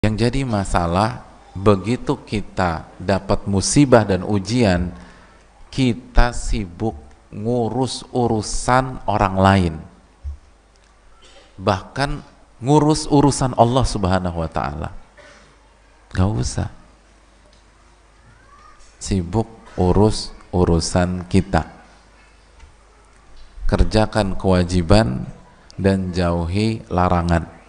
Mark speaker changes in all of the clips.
Speaker 1: Yang jadi masalah, begitu kita dapat musibah dan ujian, kita sibuk ngurus urusan orang lain, bahkan ngurus urusan Allah Subhanahu wa Ta'ala. Gak usah sibuk urus urusan kita, kerjakan kewajiban dan jauhi larangan.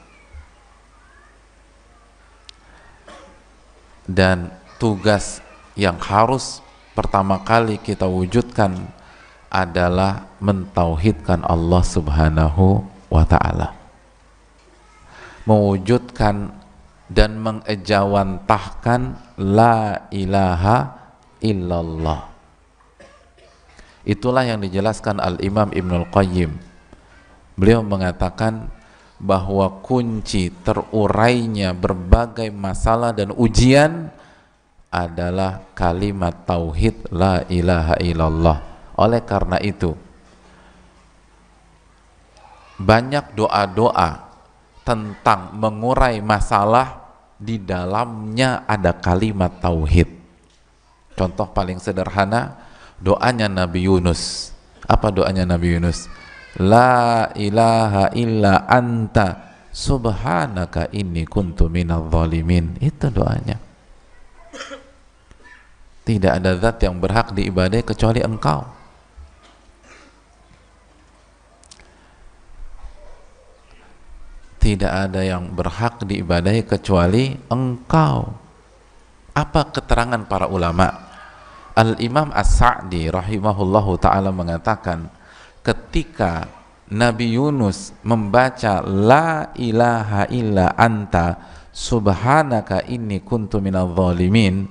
Speaker 1: Dan tugas yang harus pertama kali kita wujudkan adalah mentauhidkan Allah Subhanahu wa Ta'ala, mewujudkan dan mengejawantahkan la ilaha illallah. Itulah yang dijelaskan Al-Imam Ibnul Qayyim. Beliau mengatakan bahwa kunci terurainya berbagai masalah dan ujian adalah kalimat tauhid la ilaha illallah. Oleh karena itu, banyak doa-doa tentang mengurai masalah, di dalamnya ada kalimat tauhid. Contoh paling sederhana, doanya Nabi Yunus. Apa doanya Nabi Yunus? La ilaha illa anta subhanaka inni kuntu minadh dhalimin. Itu doanya. Tidak ada zat yang berhak diibadai kecuali Engkau. Tidak ada yang berhak diibadai kecuali Engkau. Apa keterangan para ulama? Al-Imam As-Sa'di rahimahullahu ta'ala mengatakan, ketika Nabi Yunus membaca la ilaha illa anta subhanaka inni kuntu minadh dhalimin,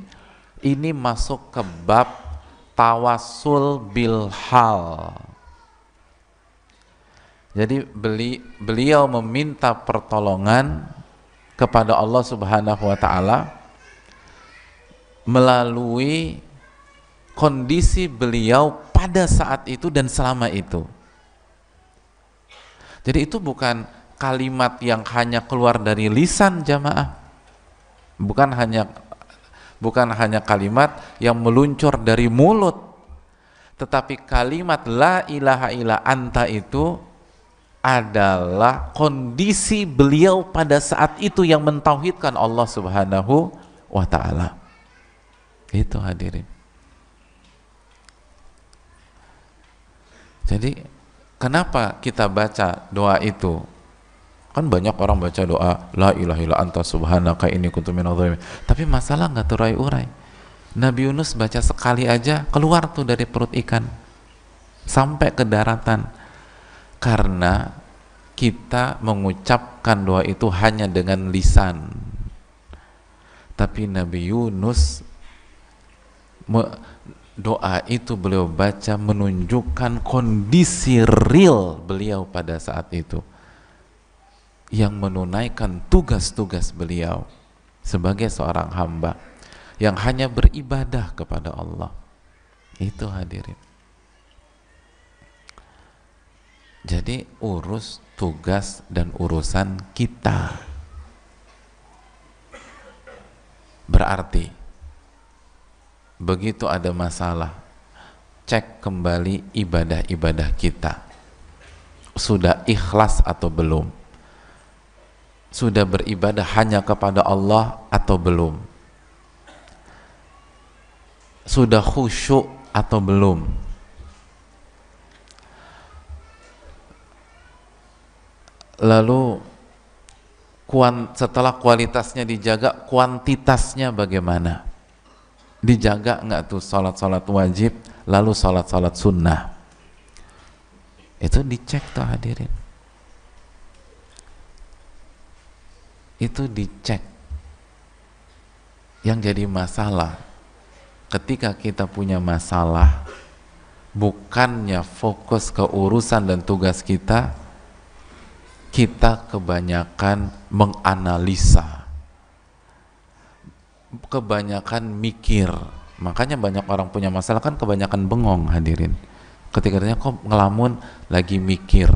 Speaker 1: ini masuk ke bab tawassul bil hal. Jadi beliau meminta pertolongan kepada Allah Subhanahu wa Ta'ala melalui kondisi beliau pada saat itu dan selama itu. Jadi itu bukan kalimat yang hanya keluar dari lisan jamaah, bukan hanya kalimat yang meluncur dari mulut, tetapi kalimat la ilaha illa anta itu adalah kondisi beliau pada saat itu yang mentauhidkan Allah Subhanahu wa Ta'ala. Itu hadirin. Jadi kenapa kita baca doa itu? Kan banyak orang baca doa la ilaha illa anta subhanaka inni kuntu minadh dhalimin, tapi masalah nggak terurai-urai. Nabi Yunus baca sekali aja keluar tuh dari perut ikan sampai ke daratan, karena kita mengucapkan doa itu hanya dengan lisan. Tapi Nabi Yunus, doa itu beliau baca menunjukkan kondisi real beliau pada saat itu, yang menunaikan tugas-tugas beliau sebagai seorang hamba yang hanya beribadah kepada Allah. Itu hadirin. Jadi urus tugas dan urusan kita. Berarti begitu ada masalah, cek kembali ibadah-ibadah kita. Sudah ikhlas atau belum? Sudah beribadah hanya kepada Allah atau belum? Sudah khusyuk atau belum? Lalu setelah kualitasnya dijaga, kuantitasnya bagaimana? Dijaga nggak tuh salat-salat wajib, lalu salat-salat sunnah? Itu dicek tuh hadirin. Itu dicek. Yang jadi masalah, ketika kita punya masalah, bukannya fokus ke urusan dan tugas kita, kita kebanyakan menganalisa, kebanyakan mikir. Makanya banyak orang punya masalah kan kebanyakan bengong hadirin. Ketika ditanya kok ngelamun, lagi mikir.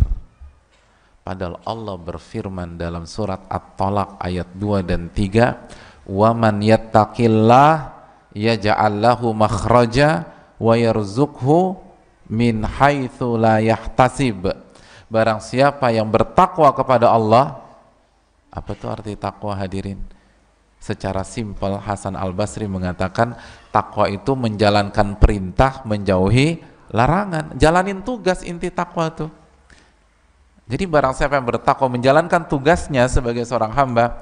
Speaker 1: Padahal Allah berfirman dalam surat At-Talaq ayat 2 dan 3, "Wa man yattaqillah yaj'al lahu makhraja wa yarzuqhu min haitsu la yahtasib." Barang siapa yang bertakwa kepada Allah, apa itu arti takwa hadirin? Secara simpel Hasan Al-Basri mengatakan takwa itu menjalankan perintah, menjauhi larangan, jalanin tugas, inti takwa itu. Jadi barang siapa yang bertakwa menjalankan tugasnya sebagai seorang hamba,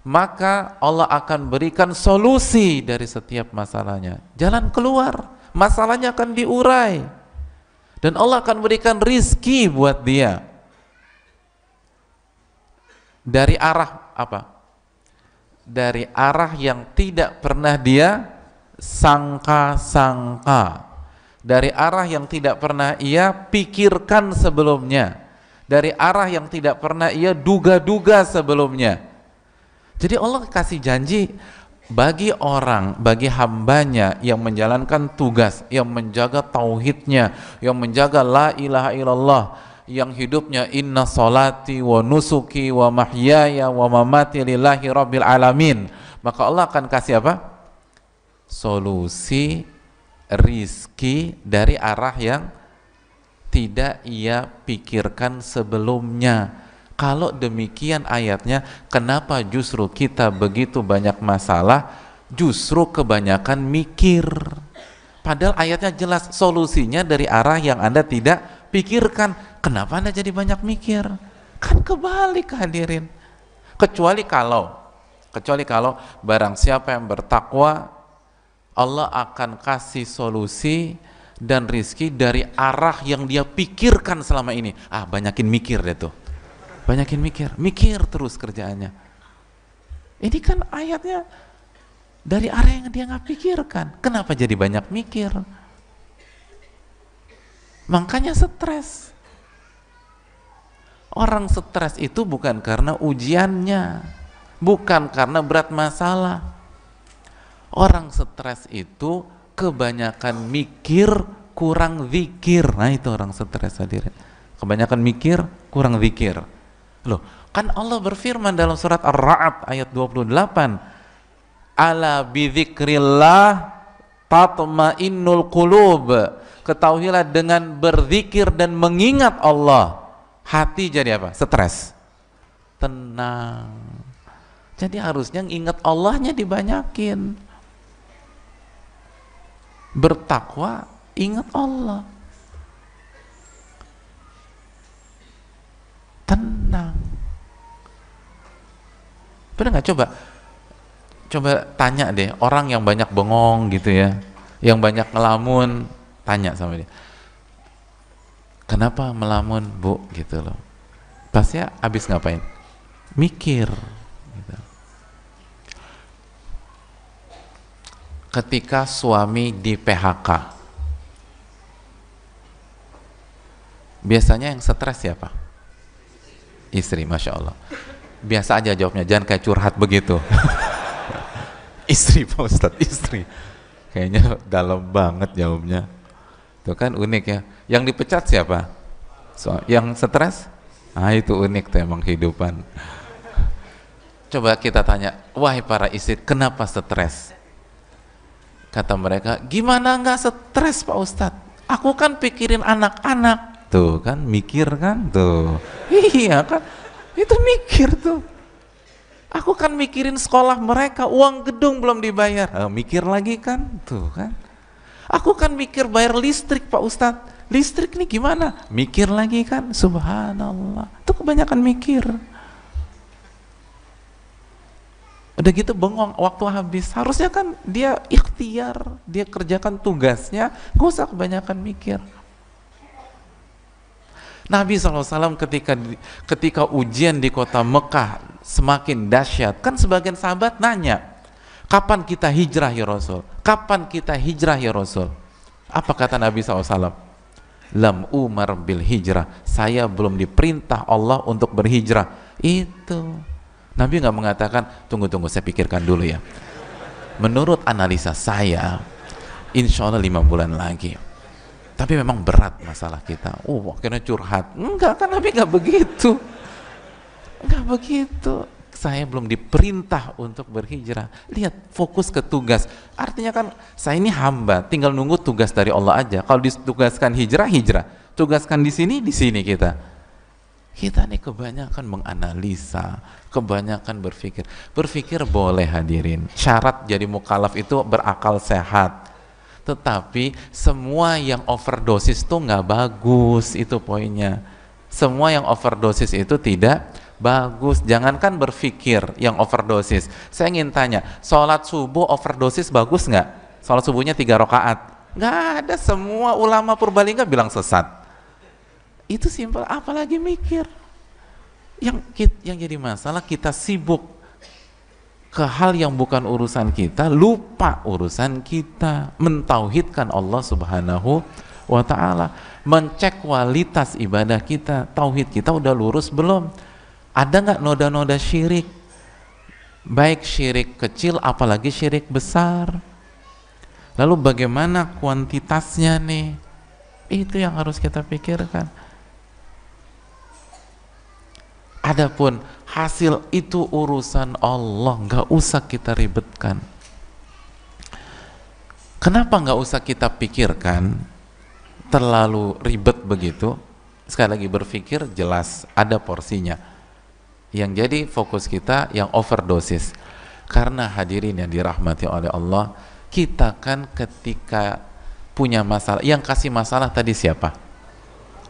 Speaker 1: maka Allah akan berikan solusi dari setiap masalahnya, jalan keluar, masalahnya akan diurai, dan Allah akan berikan rizki buat dia dari arah apa? Dari arah yang tidak pernah dia sangka-sangka, dari arah yang tidak pernah ia pikirkan sebelumnya, dari arah yang tidak pernah ia duga-duga sebelumnya. Jadi Allah kasih janji bagi orang, bagi hambanya yang menjalankan tugas, yang menjaga tauhidnya, yang menjaga la ilaha illallah, yang hidupnya inna salati wa nusuki wa mahyaya wa mamati lillahi rabbil alamin, maka Allah akan kasih apa? Solusi rizki dari arah yang tidak ia pikirkan sebelumnya. Kalau demikian ayatnya, kenapa justru kita begitu banyak masalah, justru kebanyakan mikir? Padahal ayatnya jelas, solusinya dari arah yang Anda tidak pikirkan. Kenapa Anda jadi banyak mikir? Kan kebalik hadirin. Kecuali kalau barang siapa yang bertakwa, Allah akan kasih solusi dan rizki dari arah yang dia pikirkan selama ini. Banyakin mikir deh tuh, banyakin mikir terus kerjaannya. Ini kan ayatnya dari arah yang dia nggak pikirkan. Kenapa jadi banyak mikir? Makanya stres. Orang stres itu bukan karena ujiannya, bukan karena berat masalah. Orang stres itu kebanyakan mikir, kurang zikir. Nah itu orang stres hadirin. Kebanyakan mikir, kurang zikir. Loh, kan Allah berfirman dalam surat Ar-Ra'd ayat 28, "Ala bidzikrillah tatma'innul qulub." Ketahuilah dengan berzikir dan mengingat Allah, hati jadi apa? Stres. Tenang. Jadi harusnya ingat Allahnya dibanyakin. Bertakwa, ingat Allah, tenang. Pernah nggak coba tanya deh orang yang banyak bengong gitu ya, yang banyak ngelamun, tanya sama dia, kenapa melamun bu, gitu loh. Pasti habis ngapain? Mikir gitu. Ketika suami di PHK, biasanya yang stres siapa? Istri, Masya Allah. Biasa aja jawabnya, jangan kayak curhat begitu. Istri Pak Ustadz, istri. Kayaknya dalam banget jawabnya. Itu kan unik ya. Yang dipecat siapa? Yang stres? Itu unik tuh emang kehidupan. Coba kita tanya, wahai para istri, kenapa stres? Kata mereka, gimana nggak stres Pak Ustadz? Aku kan pikirin anak-anak. Tuh kan, mikir kan tuh. Iya kan, itu mikir tuh. Aku kan mikirin sekolah mereka, uang gedung belum dibayar. Mikir lagi kan, tuh kan. Aku kan mikir bayar listrik Pak Ustadz. Listrik nih gimana? Mikir lagi kan, subhanallah. Itu kebanyakan mikir. Udah gitu bengong, waktu habis. Harusnya kan dia ikhtiar, dia kerjakan tugasnya, gak usah kebanyakan mikir. Nabi SAW ketika ujian di kota Mekah semakin dahsyat, kan sebagian sahabat nanya, kapan kita hijrah ya Rasul? Kapan kita hijrah ya Rasul? Apa kata Nabi SAW? Lam umar bil hijrah, saya belum diperintah Allah untuk berhijrah. Itu Nabi nggak mengatakan, tunggu saya pikirkan dulu ya. Menurut analisa saya, insya Allah 5 bulan lagi. Tapi memang berat masalah kita. Akhirnya curhat. Enggak kan, Nabi nggak begitu. Enggak begitu. Saya belum diperintah untuk berhijrah. Lihat, fokus ke tugas. Artinya kan saya ini hamba, tinggal nunggu tugas dari Allah aja. Kalau ditugaskan hijrah, hijrah. Tugaskan di sini kita. Kita nih kebanyakan menganalisa, kebanyakan berpikir. Berpikir boleh hadirin. Syarat jadi mukallaf itu berakal sehat. Tetapi semua yang overdosis itu nggak bagus, itu poinnya. Semua yang overdosis itu tidak bagus. Jangankan berpikir yang overdosis. Saya ingin tanya, sholat subuh overdosis bagus nggak? Sholat subuhnya 3 rakaat. Nggak ada, semua ulama Purbalingga bilang sesat. Itu simpel, apalagi mikir. Yang jadi masalah kita sibuk ke hal yang bukan urusan kita, lupa urusan kita, mentauhidkan Allah Subhanahu wa ta'ala, mencek kualitas ibadah kita, tauhid kita udah lurus belum, ada nggak noda-noda syirik, baik syirik kecil apalagi syirik besar, lalu bagaimana kuantitasnya nih, itu yang harus kita pikirkan. Adapun hasil itu urusan Allah, nggak usah kita ribetkan. Kenapa nggak usah kita pikirkan? Terlalu ribet begitu. Sekali lagi berpikir jelas ada porsinya. Yang jadi fokus kita yang overdosis. Karena hadirin yang dirahmati oleh Allah, kita kan ketika punya masalah, yang kasih masalah tadi siapa?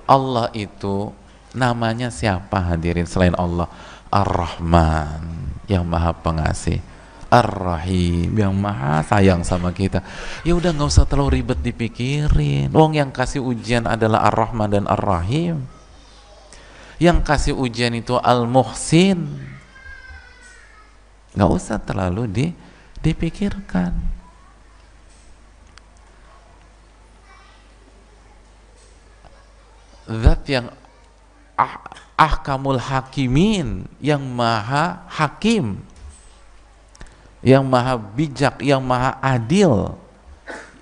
Speaker 1: Allah itu. Namanya siapa hadirin selain Allah? Ar-Rahman, yang maha pengasih, Ar-Rahim, yang maha sayang sama kita. Ya udah nggak usah terlalu ribet dipikirin. Wong yang kasih ujian adalah Ar-Rahman dan Ar-Rahim. Yang kasih ujian itu Al-Muhsin. Nggak usah terlalu dipikirkan. Zat yang ahkamul hakimin, yang maha hakim, yang maha bijak, yang maha adil,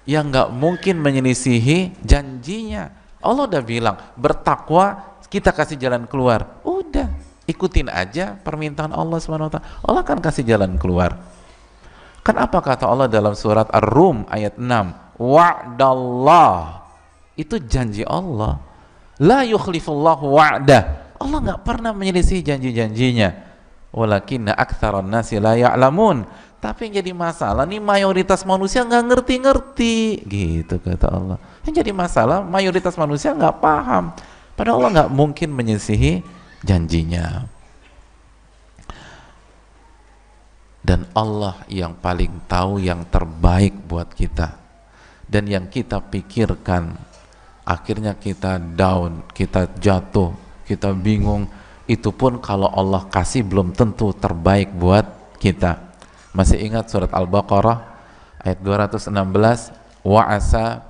Speaker 1: yang nggak mungkin menyelisihi janjinya. Allah udah bilang bertakwa, kita kasih jalan keluar, udah ikutin aja permintaan Allah SWT. Allah akan kasih jalan keluar. Kan apa kata Allah dalam surat Ar-Rum ayat 6, wa'dallah, itu janji Allah. La yukhlifullahu wa'dah. Allah nggak pernah menyelisih janji-janjinya. Walakinna aktsaran nasi la ya'lamun. Tapi yang jadi masalah nih mayoritas manusia nggak ngerti-ngerti. Gitu kata Allah. Yang jadi masalah mayoritas manusia nggak paham. Padahal Allah nggak mungkin menyelisihi janjinya. Dan Allah yang paling tahu yang terbaik buat kita. Dan yang kita pikirkan akhirnya kita down, kita jatuh, kita bingung. Itu pun kalau Allah kasih belum tentu terbaik buat kita. Masih ingat surat Al-Baqarah ayat 216, wa asa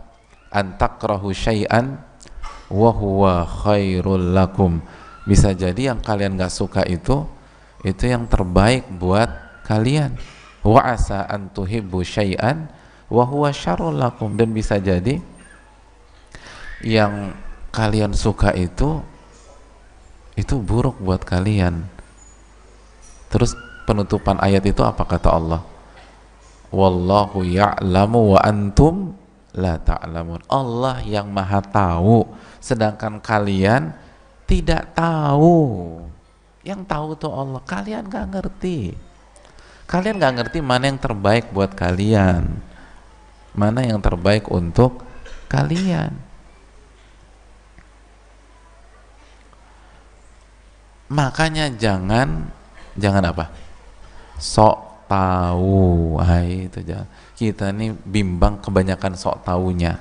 Speaker 1: an takrahu syai'an wa huwa khairul lakum. Bisa jadi yang kalian gak suka itu yang terbaik buat kalian. Wa asa an tuhibbu syai'an wa huwa syarrul lakum. Dan bisa jadi yang kalian suka itu buruk buat kalian. Terus penutupan ayat itu apa kata Allah? Wallahu ya'lamu wa antum la ta'lamun. Allah yang maha tahu, sedangkan kalian tidak tahu. Yang tahu tuh Allah, kalian gak ngerti. Kalian gak ngerti mana yang terbaik buat kalian, mana yang terbaik untuk kalian. Makanya jangan apa? Sok tahu. Itu jangan. Kita nih bimbang kebanyakan sok taunya.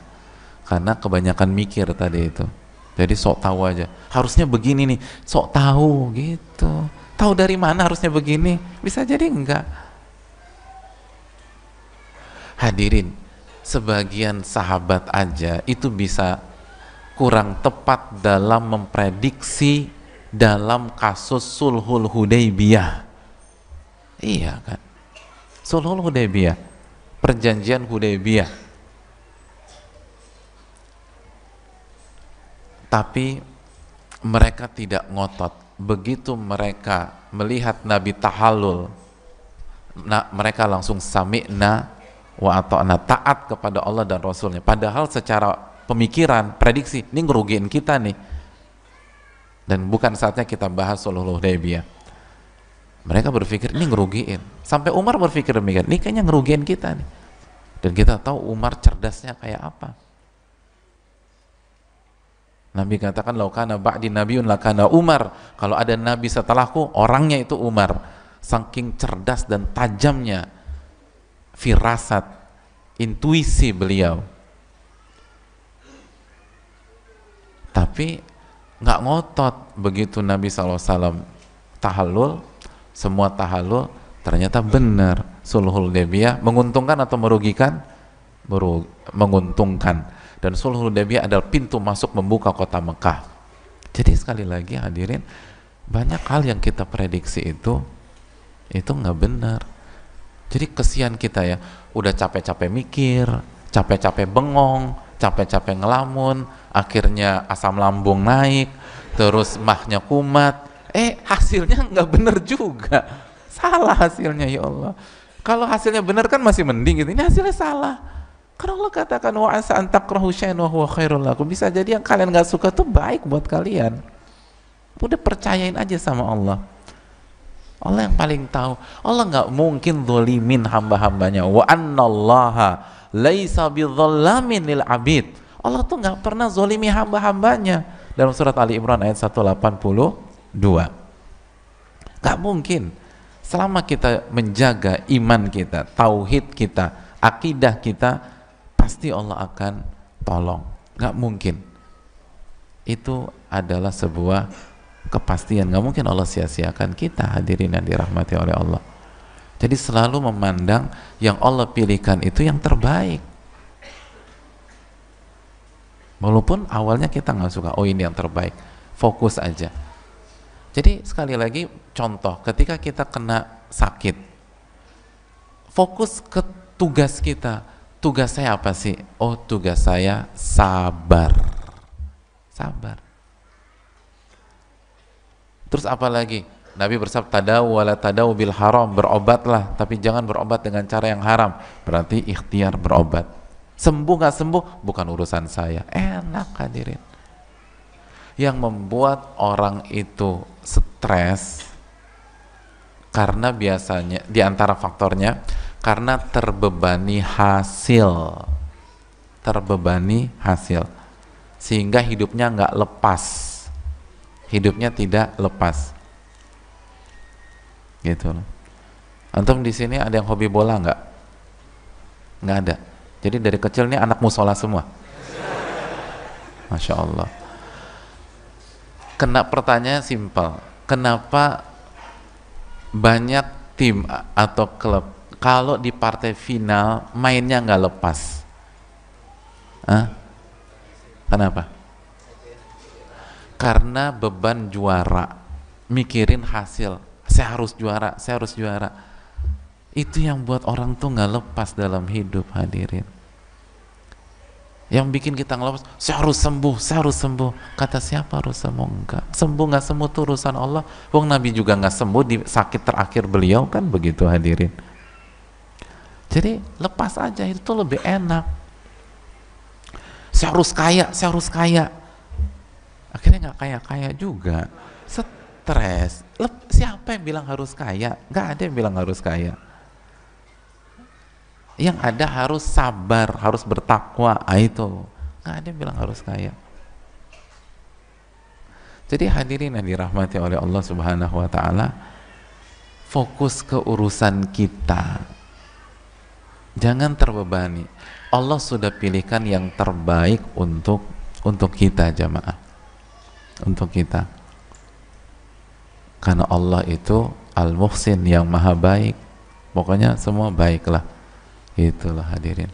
Speaker 1: Karena kebanyakan mikir tadi itu. Jadi sok tahu aja. Harusnya begini nih, sok tahu gitu. Tahu dari mana harusnya begini? Bisa jadi enggak. Hadirin, sebagian sahabat aja itu bisa kurang tepat dalam memprediksi dalam kasus Sulhul Hudaybiyah. Iya kan? Sulhul Hudaybiyah, perjanjian Hudaybiyah. Tapi mereka tidak ngotot. begitu mereka melihat Nabi tahallul, mereka langsung sami'na wa ata'na, taat kepada Allah dan Rasulnya. Padahal secara pemikiran, prediksi, ini ngerugiin kita nih, dan bukan saatnya kita bahas sulhul Hudaybiyah. Mereka berpikir ini ngerugiin, sampai Umar berpikir demikian, ini kayaknya ngerugiin kita nih. Dan kita tahu Umar cerdasnya kayak apa. Nabi katakan, laukana ba'di nabiun lakana Umar, kalau ada nabi setelahku orangnya itu Umar. Saking cerdas dan tajamnya firasat, intuisi beliau. Tapi nggak ngotot. Begitu Nabi SAW tahallul, semua tahallul ternyata benar. Sulhul Hudaybiyah menguntungkan atau merugikan? Menguntungkan. Dan sulhul Hudaybiyah adalah pintu masuk membuka kota Mekah. Jadi sekali lagi hadirin, banyak hal yang kita prediksi itu nggak benar. Jadi kesian kita ya, udah capek-capek mikir, capek-capek bengong, capek-capek ngelamun, akhirnya asam lambung naik, terus mahnya kumat, hasilnya nggak benar juga, salah hasilnya. Ya Allah, kalau hasilnya benar kan masih mending gitu, ini hasilnya salah. Karena Allah katakan, wa asa an takrahu syai'an wa huwa khairul lakum, bisa jadi yang kalian nggak suka tuh baik buat kalian. Udah percayain aja sama Allah. Allah yang paling tahu. Allah nggak mungkin zolimin hamba-hambanya. Wa annallaha laisa bidzallamin lil abid. Allah tuh nggak pernah zolimi hamba-hambanya. Dalam surat Ali Imran ayat 182. Nggak mungkin. Selama kita menjaga iman kita, tauhid kita, akidah kita, pasti Allah akan tolong. Nggak mungkin. Itu adalah sebuah kepastian, nggak mungkin Allah sia-siakan kita, hadirin yang dirahmati oleh Allah. Jadi selalu memandang yang Allah pilihkan itu yang terbaik, walaupun awalnya kita nggak suka, oh ini yang terbaik, fokus aja. Jadi sekali lagi contoh, ketika kita kena sakit, fokus ke tugas kita. Tugas saya apa sih? Oh, tugas saya sabar. Sabar. Terus apa lagi? Nabi bersabda, tadawu wala tadawu bil haram, berobatlah tapi jangan berobat dengan cara yang haram. Berarti ikhtiar berobat. Sembuh gak sembuh bukan urusan saya. Enak hadirin. Yang membuat orang itu stres karena biasanya di antara faktornya karena terbebani hasil. Terbebani hasil. Sehingga hidupnya nggak lepas. Hidupnya tidak lepas, gitu loh. Antum di sini ada yang hobi bola nggak? Nggak ada. Jadi dari kecil ini anak musola semua. Masya Allah. Kena pertanyaan simpel. Kenapa banyak tim atau klub kalau di partai final mainnya nggak lepas? Hah? Kenapa? Karena beban juara, mikirin hasil, saya harus juara, saya harus juara. Itu yang buat orang tuh nggak lepas dalam hidup, hadirin. Yang bikin kita nggak lepas, saya harus sembuh, saya harus sembuh. Kata siapa harus sembuh? Enggak. Sembuh nggak sembuh itu urusan Allah. Wong Nabi juga nggak sembuh di sakit terakhir beliau, kan begitu hadirin. Jadi lepas aja, itu lebih enak. Saya harus kaya, saya harus kaya. Akhirnya nggak kaya-kaya juga, stres. Siapa yang bilang harus kaya? Nggak ada yang bilang harus kaya. Yang ada harus sabar, harus bertakwa. Itu nggak ada yang bilang harus kaya. Jadi hadirin yang dirahmati oleh Allah Subhanahu Wa Taala, fokus ke urusan kita, jangan terbebani. Allah sudah pilihkan yang terbaik untuk kita, jamaah. Untuk kita, karena Allah itu Al-Muhsin, yang maha baik. Pokoknya semua baiklah. Itulah hadirin.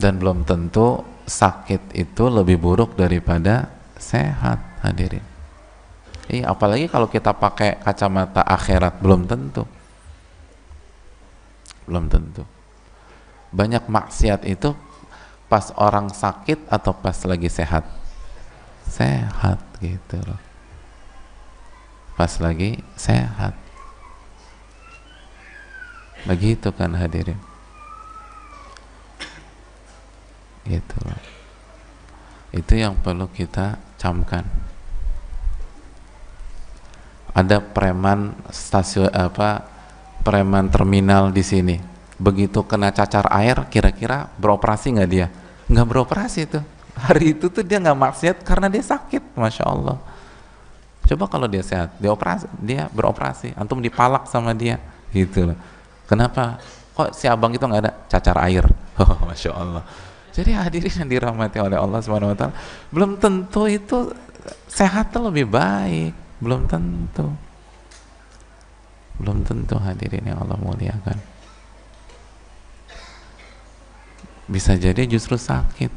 Speaker 1: Dan belum tentu sakit itu lebih buruk daripada sehat, hadirin. Apalagi kalau kita pakai kacamata akhirat, belum tentu. Belum tentu. Banyak maksiat itu pas orang sakit atau pas lagi sehat? Sehat gitu loh, pas lagi sehat. Begitu kan hadirin, gitu loh. Itu yang perlu kita camkan. Ada preman stasiun preman terminal di sini, begitu kena cacar air, kira-kira beroperasi nggak dia? Nggak beroperasi tuh. Hari itu tuh dia nggak maksiat karena dia sakit, masya Allah. Coba kalau dia sehat, dia beroperasi, antum dipalak sama dia, gitu loh. Kenapa? Kok si abang itu nggak ada cacar air? Oh, masya Allah. Jadi hadirin yang dirahmati oleh Allah Subhanahu Wa Taala, belum tentu itu sehat lebih baik, belum tentu. Belum tentu hadirin yang Allah muliakan. Bisa jadi justru sakit.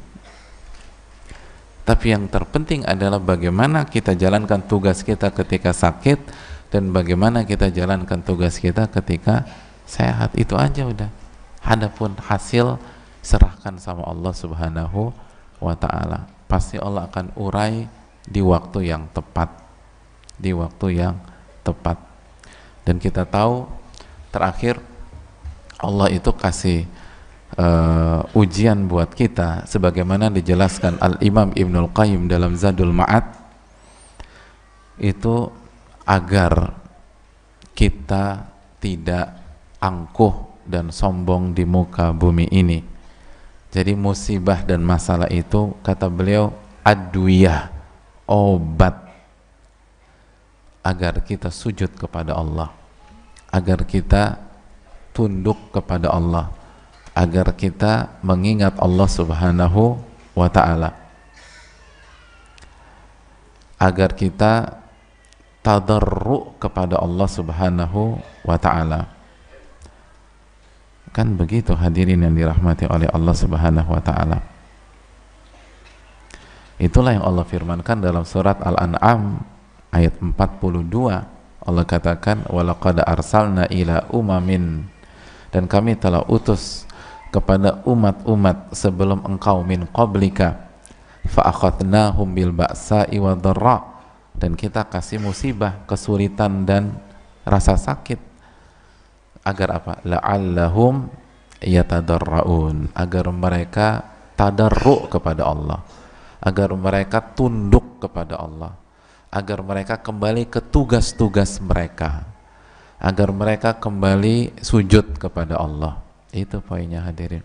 Speaker 1: Tapi yang terpenting adalah bagaimana kita jalankan tugas kita ketika sakit dan bagaimana kita jalankan tugas kita ketika sehat. Itu aja udah. Adapun hasil serahkan sama Allah Subhanahu wa Ta'ala. Pasti Allah akan urai di waktu yang tepat. Di waktu yang tepat. Dan kita tahu terakhir Allah itu kasih ujian buat kita sebagaimana dijelaskan Al-Imam Ibnul Qayyim dalam Zadul Ma'ad, itu agar kita tidak angkuh dan sombong di muka bumi ini. Jadi musibah dan masalah itu, kata beliau, adwiyah, obat agar kita sujud kepada Allah, agar kita tunduk kepada Allah, agar kita mengingat Allah Subhanahu wa Ta'ala, agar kita tadarru kepada Allah Subhanahu wa Ta'ala. Kan begitu hadirin yang dirahmati oleh Allah Subhanahu wa Ta'ala. Itulah yang Allah firmankan dalam surat Al-An'am ayat 42. Allah katakan, walaqad arsalna ila umamin, dan kami telah utus kepada umat-umat sebelum engkau, min qablika, fa akhadnahum bil ba'sa'i wad dharra, dan kita kasih musibah, kesulitan dan rasa sakit. Agar apa? La'allahum yatadarraun, agar mereka tadarru kepada Allah, agar mereka tunduk kepada Allah, agar mereka kembali ke tugas-tugas mereka, agar mereka kembali sujud kepada Allah. Itu poinnya hadirin.